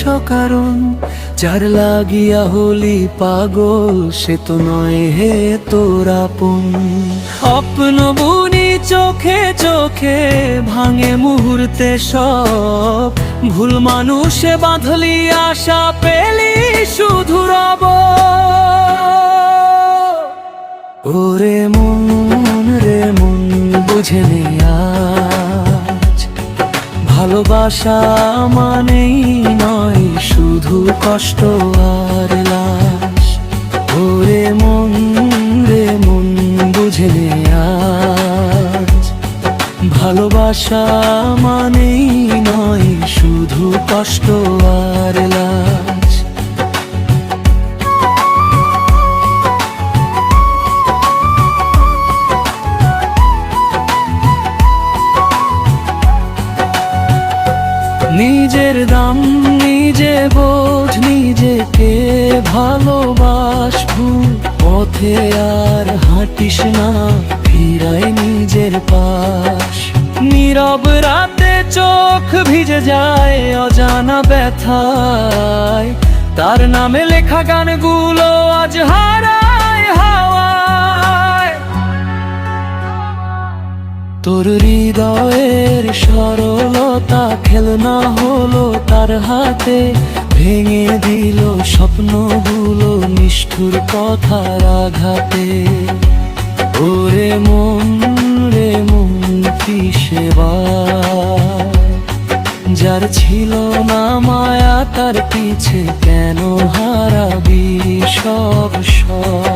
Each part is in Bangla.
সকারণ। যার লাগিয়া হলি পাগল সে তো নয় হে তোর আপন। স্বপ্ন বুনি চোখে চোখে ভাঙে মুহূর্তে সব, ভুল মানুষে বাঁধলি আশা পেলি শুধু রব। ওরে মন রে মন বুঝে নে আজ, ভালোবাসা মানেই নয় শুধু কষ্ট আর লাশ। ওরে মন রে মন বুঝে নে আজ, ভালোবাসা মানেই নয় শুধু কষ্ট আর লাশ। নিজের দাম নিজে বোঝ, নিজেকে ভালোবাসবু। পথে আর হাঁটিস না ফিরাই নিজের পাশ। নীরব রাতে চোখ ভিজে যায় অজানা ব্যথায়, তার নামে লেখা গানগুলো আজ হারায় হাওয়ায়। তোর হৃদয়ের সরলতা খেলনা হলো তার হাতে, ভেঙে দিল স্বপ্নগুলো নিষ্ঠুর কথার আঘাতে। ওরে মন রে মন কি সেবা, যার ছিল না মায়া তার পিছে কেন হারাবি সব সব।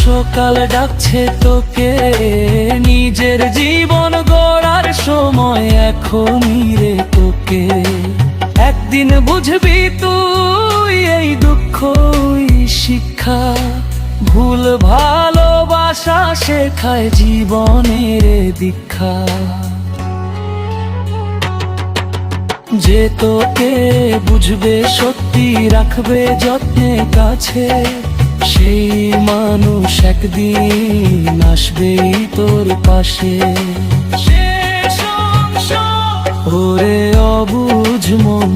সকাল ডাকছে তোকে, নিজের জীবন গড়ার সময় এখনই রে তোকে। একদিন বুঝবি তুই এই দুঃখই শিক্ষা, ভুল ভালোবাসা শেখায় জীবনের দীক্ষা। যে তোকে বুঝবে সত্যি রাখবে যত্নে কাছে, সেই মানুষ একদিন আসবেই তোর পাশে। ওরে অবুঝ মন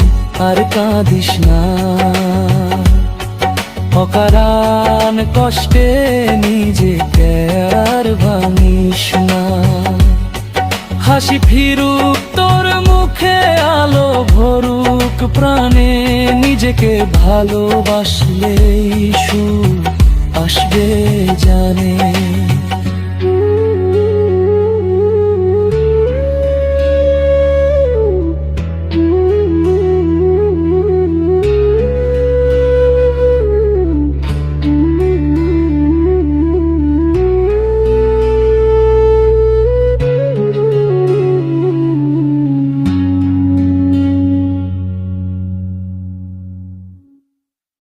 আর কাঁদিস না, অকারণ কষ্টে নিজেকে আর ভাঙিস না। হাসি ফিরুক তোর মুখে আলো ভরুক প্রাণে, নিজেকে ভালোবাসলেই সুখ আসবে জানে।